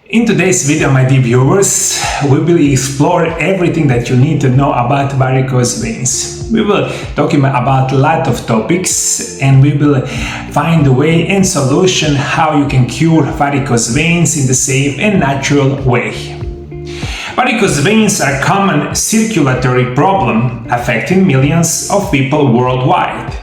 In today's video, my dear viewers, we will explore everything that you need to know about varicose veins. We will talk about a lot of topics and we will find a way and solution how you can cure varicose veins in the safe and natural way. Varicose veins are a common circulatory problem affecting millions of people worldwide.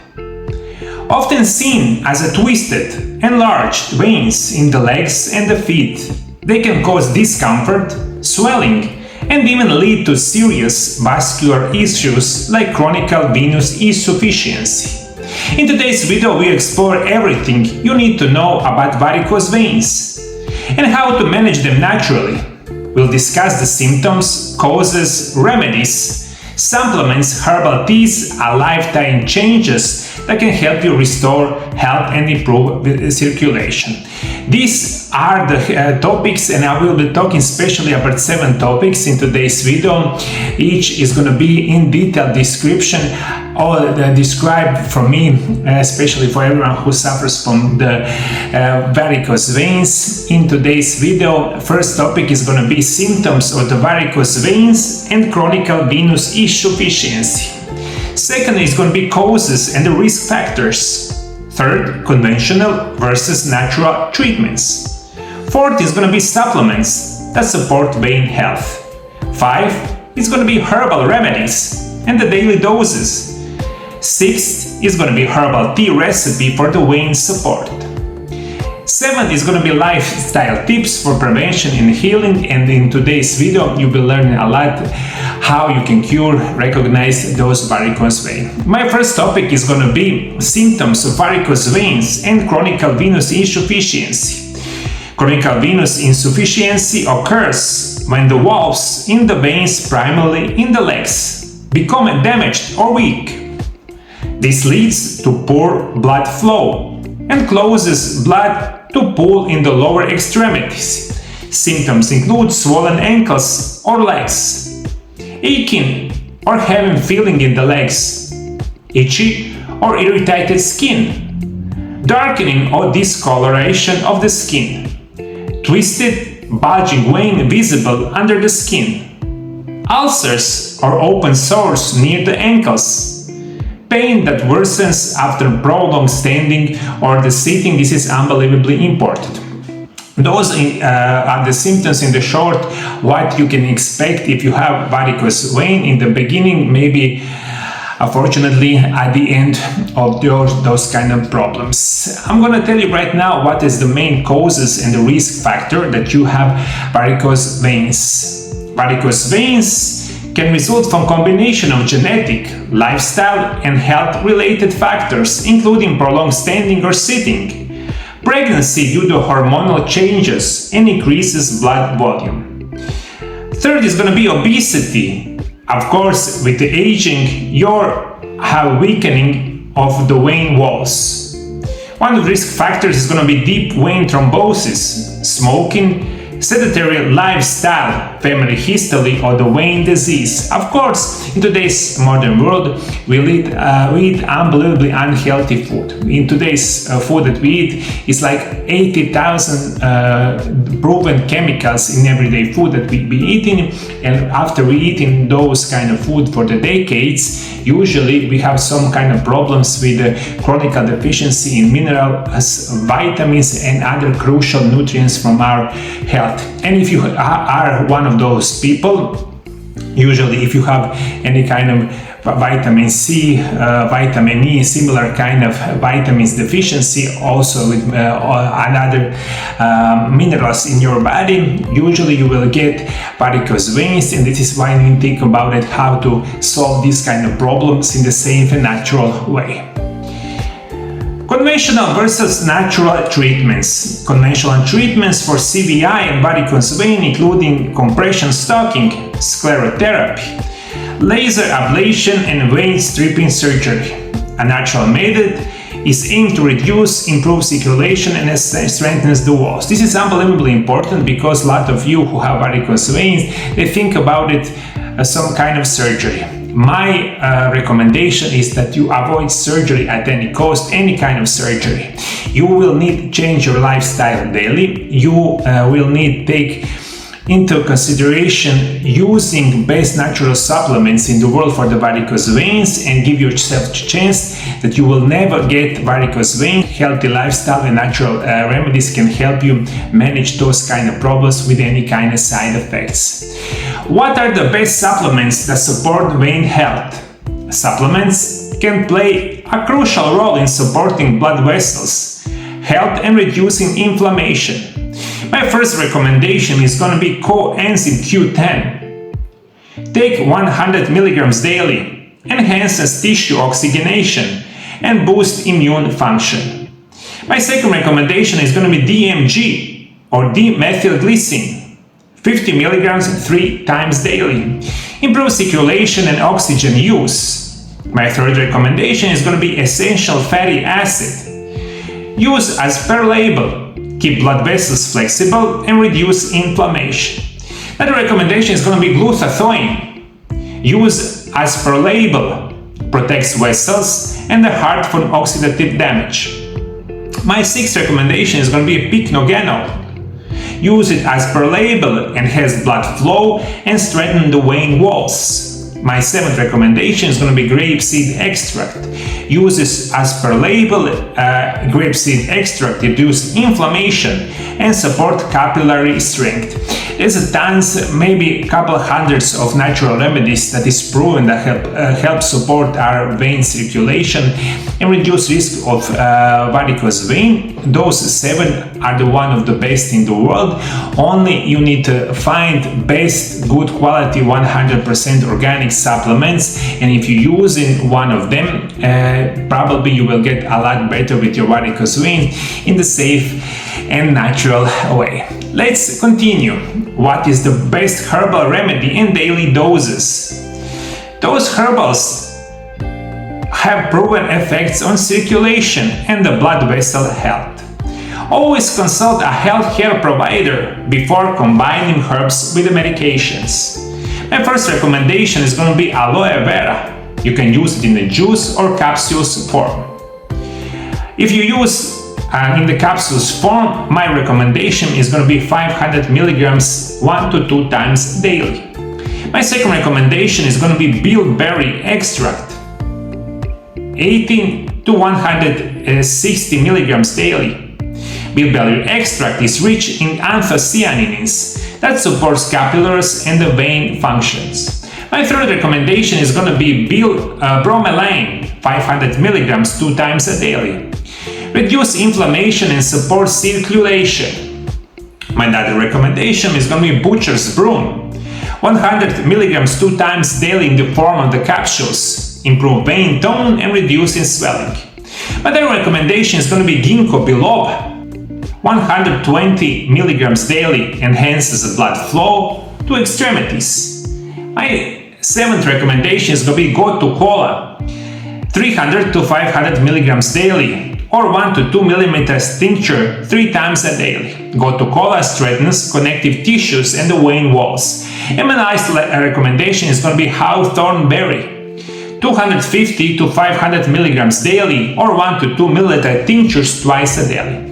Often seen as a twisted, enlarged veins in the legs and the feet, they can cause discomfort, swelling, and even lead to serious vascular issues like chronic venous insufficiency. In today's video, we explore everything you need to know about varicose veins and how to manage them naturally. We'll discuss the symptoms, causes, remedies, supplements, herbal teas, and lifetime changes that can help you restore health and improve circulation. These are the topics, and I will be talking especially about 7 topics in today's video. Each is going to be in detailed description, all described for me, especially for everyone who suffers from the varicose veins. In today's video, first topic is going to be symptoms of the varicose veins and chronic venous insufficiency. Second is going to be causes and the risk factors. Third, conventional versus natural treatments. Fourth is going to be supplements that support vein health. 5 is going to be herbal remedies and the daily doses. 6th is going to be herbal tea recipe for the vein support. 7th is going to be lifestyle tips for prevention and healing, and in today's video you will learn a lot how you can recognize those varicose veins. My first topic is going to be symptoms of varicose veins and chronic venous insufficiency. Chronic venous insufficiency occurs when the valves in the veins, primarily in the legs, become damaged or weak. This leads to poor blood flow and causes blood to pool in the lower extremities. Symptoms include swollen ankles or legs, aching or having feeling in the legs, itchy or irritated skin, darkening or discoloration of the skin, twisted, bulging vein visible under the skin, ulcers or open sores near the ankles, pain that worsens after prolonged standing or the sitting. This is unbelievably important. Those are the symptoms in the short, what you can expect if you have varicose vein in the beginning, maybe unfortunately at the end of those kind of problems. I'm going to tell you right now what is the main causes and the risk factor that you have varicose veins. Varicose veins can result from combination of genetic, lifestyle, and health-related factors, including prolonged standing or sitting, pregnancy due to hormonal changes, and increases blood volume. Third is going to be obesity. Of course, with the aging, you have weakening of the vein walls. One of the risk factors is going to be deep vein thrombosis, smoking, sedentary lifestyle, family history, or the vein disease. Of course, in today's modern world, we eat unbelievably unhealthy food. In today's food that we eat is like 80,000 proven chemicals in everyday food that we be eating, and after we eating those kind of food for the decades, usually we have some kind of problems with chronic deficiency in minerals, vitamins, and other crucial nutrients from our health. And if you are one of those people, usually if you have any kind of vitamin C, vitamin E, similar kind of vitamins deficiency, also with another minerals in your body, usually you will get varicose veins, and this is why we think about it, how to solve these kind of problems in the safe and natural way. Conventional versus natural treatments. Conventional treatments for CVI and varicose vein including compression stocking, sclerotherapy, laser ablation, and vein stripping surgery. A natural method is aimed to reduce, improve circulation, and strengthens the walls. This is unbelievably important because a lot of you who have varicose veins, they think about it as some kind of surgery. my recommendation is that you avoid surgery at any cost, any kind of surgery. You will need to change your lifestyle daily. You will need to take into consideration using best natural supplements in the world for the varicose veins, and give yourself a chance that you will never get varicose veins. Healthy lifestyle and natural remedies can help you manage those kind of problems with any kind of side effects. What are the best supplements that support vein health? Supplements can play a crucial role in supporting blood vessels health and reducing inflammation. My first recommendation is going to be coenzyme Q10. Take 100 mg daily, enhances tissue oxygenation and boosts immune function. My second recommendation is going to be DMG or dimethylglycine, 50 mg 3 times daily. Improve circulation and oxygen use. My third recommendation is going to be essential fatty acid. Use as per label. Keep blood vessels flexible and reduce inflammation. Another recommendation is going to be glutathione. Use as per label. Protects vessels and the heart from oxidative damage. My sixth recommendation is going to be pycnogenol. Use it as per label, enhance blood flow and strengthen the vein walls. My seventh recommendation is going to be grapeseed extract. Use this as per label. Grapeseed extract reduces inflammation and support capillary strength. There's tons, maybe a couple hundreds of natural remedies that is proven that help support our vein circulation and reduce risk of varicose vein. Those 7 are the one of the best in the world. Only you need to find best, good quality, 100% organic supplements, and if you use one of them, probably you will get a lot better with your varicose vein in the safe and natural way. Let's continue. What is the best herbal remedy in daily doses? Those herbals have proven effects on circulation and the blood vessel health. Always consult a healthcare provider before combining herbs with the medications. My first recommendation is going to be aloe vera. You can use it in the juice or capsules form. If you use in the capsules form, my recommendation is going to be 500 mg 1 to 2 times daily. My second recommendation is going to be bilberry extract, 18 to 160 mg daily. Bilberry extract is rich in anthocyanidins that supports capillaries and the vein functions. My third recommendation is going to be bromelain, 500 mg 2 times daily. Reduce inflammation and support circulation. My other recommendation is going to be butcher's broom, 100 mg 2 times daily in the form of the capsules. Improve vein tone and reducing swelling. My other recommendation is going to be Ginkgo Biloba, 120 mg daily, enhances the blood flow to extremities. My seventh recommendation is going to be Gotu Kola, 300 to 500 mg daily, or 1 to 2 mm tincture 3 times daily. Gotu Kola strengthens connective tissues and the vein walls. And my last recommendation is going to be Hawthorn berry, 250 to 500 mg daily, or 1 to 2 ml tinctures twice daily.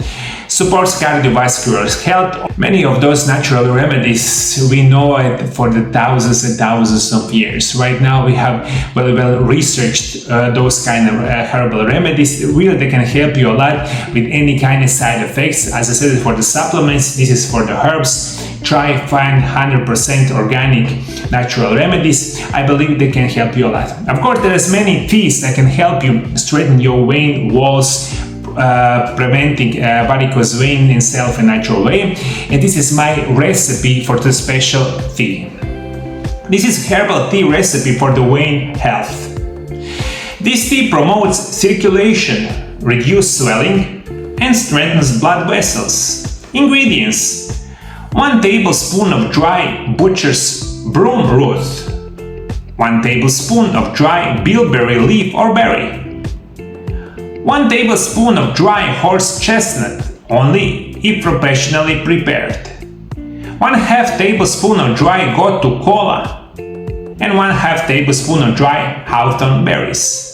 Supports cardiovascular health. Many of those natural remedies, we know it for the thousands and thousands of years. Right now we have well researched those kind of herbal remedies. Really, they can help you a lot with any kind of side effects. As I said, for the supplements, this is for the herbs. Try find 100% organic natural remedies. I believe they can help you a lot. Of course, there's many teas that can help you straighten your vein walls, preventing varicose vein in self and natural way, and this is my recipe for the special tea. This is herbal tea recipe for the vein health. This tea promotes circulation, reduces swelling, and strengthens blood vessels. Ingredients: 1 tablespoon of dry butcher's broom root, 1 tablespoon of dry bilberry leaf or berry, 1 tablespoon of dry horse chestnut, only if professionally prepared, 1/2 tablespoon of dry Gotu Kola, and 1/2 tablespoon of dry Hawthorn berries.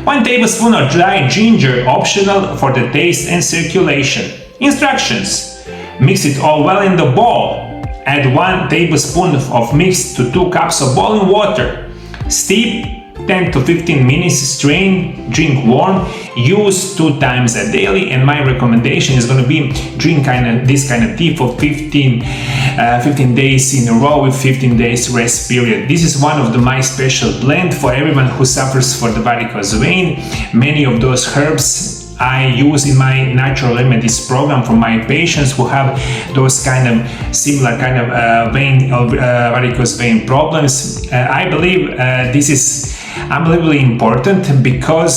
1 tablespoon of dry ginger, optional for the taste and circulation. Instructions: mix it all well in the bowl. Add 1 tablespoon of mix to 2 cups of boiling water. Steep 10 to 15 minutes, strain, drink warm, use 2 times a daily, and my recommendation is going to be drink this kind of tea for 15 days in a row with 15 days rest period. This is one of my special blend for everyone who suffers for the varicose vein. Many of those herbs I use in my natural remedies program for my patients who have those kind of similar kind of varicose vein problems. I believe this is unbelievably important because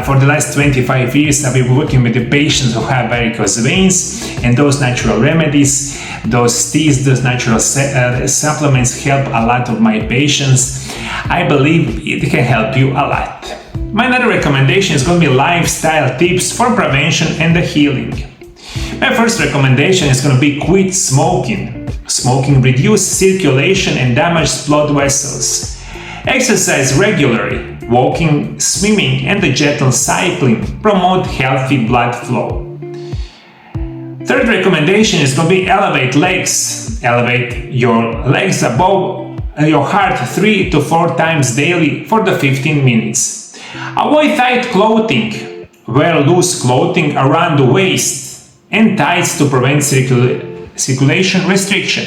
for the last 25 years I've been working with the patients who have varicose veins, and those natural remedies, those teas, those natural supplements help a lot of my patients. I believe it can help you a lot. My another recommendation is going to be lifestyle tips for prevention and the healing. My first recommendation is going to be quit smoking. Smoking reduces circulation and damages blood vessels. Exercise regularly. Walking, swimming, and the gentle cycling promote healthy blood flow. Third recommendation is going to be elevate legs. Elevate your legs above your heart 3 to 4 times daily for the 15 minutes. Avoid tight clothing. Wear loose clothing around the waist and tights to prevent circulation restriction.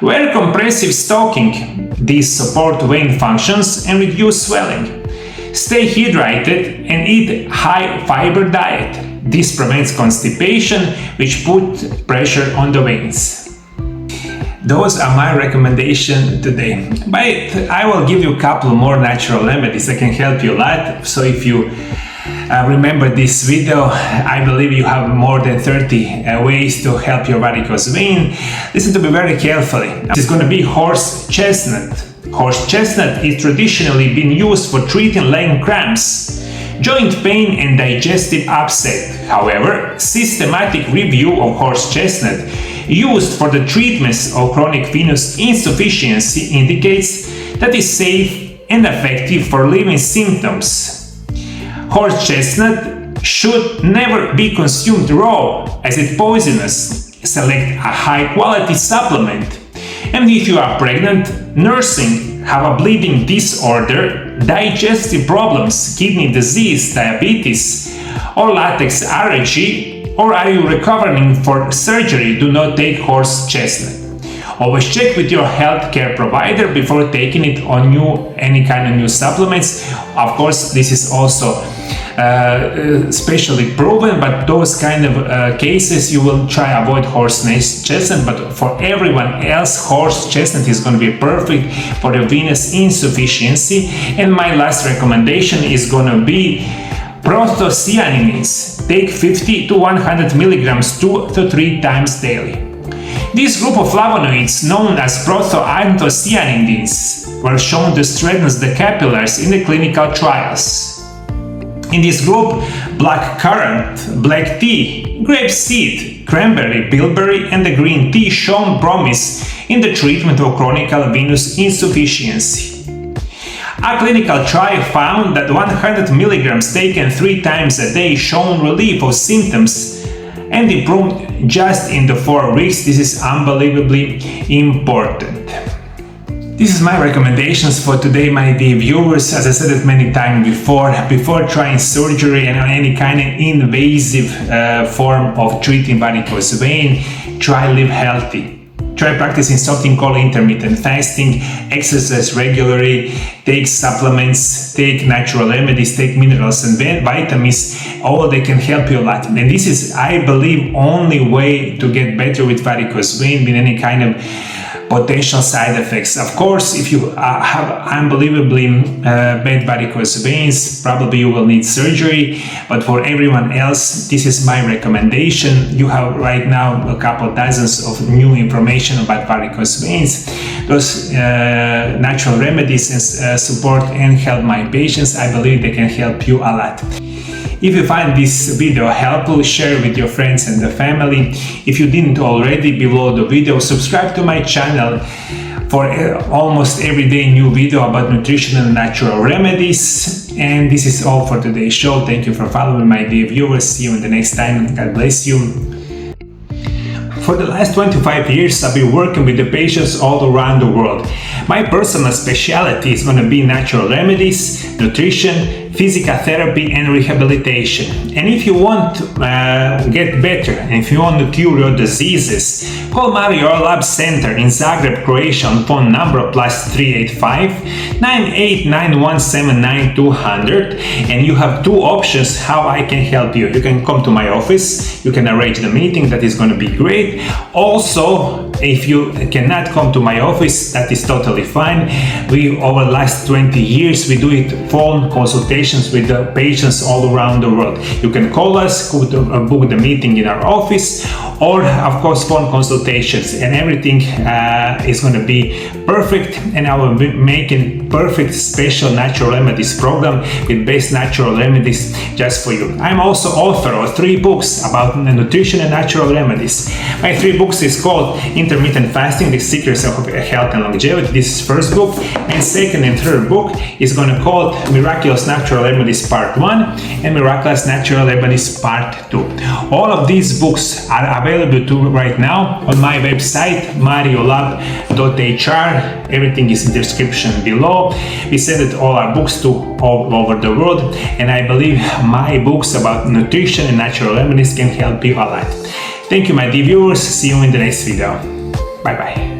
Wear compressive stocking. These support vein functions and reduce swelling. Stay hydrated and eat high fiber diet. This prevents constipation, which put pressure on the veins. Those are my recommendations today, but I will give you a couple more natural remedies that can help you a lot. So if you remember this video, I believe you have more than 30 ways to help your varicose vein. Listen to me very carefully. This is going to be horse chestnut. Horse chestnut is traditionally been used for treating leg cramps, joint pain, and digestive upset. However, systematic review of horse chestnut used for the treatment of chronic venous insufficiency indicates that it's safe and effective for relieving symptoms. Horse chestnut should never be consumed raw as it's poisonous. Select a high-quality supplement. And if you are pregnant, nursing, have a bleeding disorder, digestive problems, kidney disease, diabetes, or latex allergy, or are you recovering for surgery, do not take horse chestnut. Always check with your healthcare provider before taking it on any kind of new supplements. Of course, this is also specially proven, but those kind of cases you will try avoid horse chestnut, but for everyone else horse chestnut is going to be perfect for the venous insufficiency. And my last recommendation is going to be Protoanthocyanidins. Take 50 to 100 milligrams 2 to 3 times daily. This group of flavonoids, known as Protoanthocyanidins, were shown to strengthen the capillaries in the clinical trials. In this group, black currant, black tea, grapeseed, cranberry, bilberry, and the green tea shown promise in the treatment of chronic venous insufficiency. A clinical trial found that 100 milligrams taken 3 times a day shown relief of symptoms and improved just in the 4 weeks. This is unbelievably important. This is my recommendations for today, my dear viewers. As I said it many times before trying surgery and any kind of invasive form of treating varicose vein, try live healthy. Try practicing something called intermittent fasting, exercise regularly, take supplements, take natural remedies, take minerals and vitamins. All they can help you a lot. And this is, I believe, only way to get better with varicose vein with any kind of potential side effects. Of course, if you have unbelievably bad varicose veins, probably you will need surgery, but for everyone else, this is my recommendation. You have right now a couple dozens of new information about varicose veins. Those natural remedies and support and help my patients. I believe they can help you a lot. If you find this video helpful, share with your friends and the family. If you didn't already, below the video, subscribe to my channel for almost everyday new video about nutrition and natural remedies. And this is all for today's show. Thank you for following, my dear viewers. See you in the next time. God bless you. For the last 25 years, I've been working with the patients all around the world. My personal specialty is going to be natural remedies, nutrition, physical therapy and rehabilitation. And if you want to get better and if you want to cure your diseases, call Mario Lab Center in Zagreb, Croatia on phone number +385 9891 200, and you have two options how I can help you. You can come to my office, you can arrange the meeting, that is going to be great. Also, if you cannot come to my office, that is totally fine. We, over the last 20 years, we do it phone consultations with the patients all around the world. You can call us, book the meeting in our office, or of course phone consultations, and everything is going to be perfect. And I will be making perfect special natural remedies program with best natural remedies just for you. I'm also author of 3 books about nutrition and natural remedies. My 3 books is called Intermittent Fasting, The Secrets of Health and Longevity. This is first book, and second and third book is going to call Miraculous Natural Remedies Part 1 and Miraculous Natural Remedies Part 2. All of these books are available to right now on my website mariolab.hr. Everything is in the description below. We send all our books to all over the world, and I believe my books about nutrition and natural remedies can help you a lot. Thank you, my dear viewers. See you in the next video. Bye bye.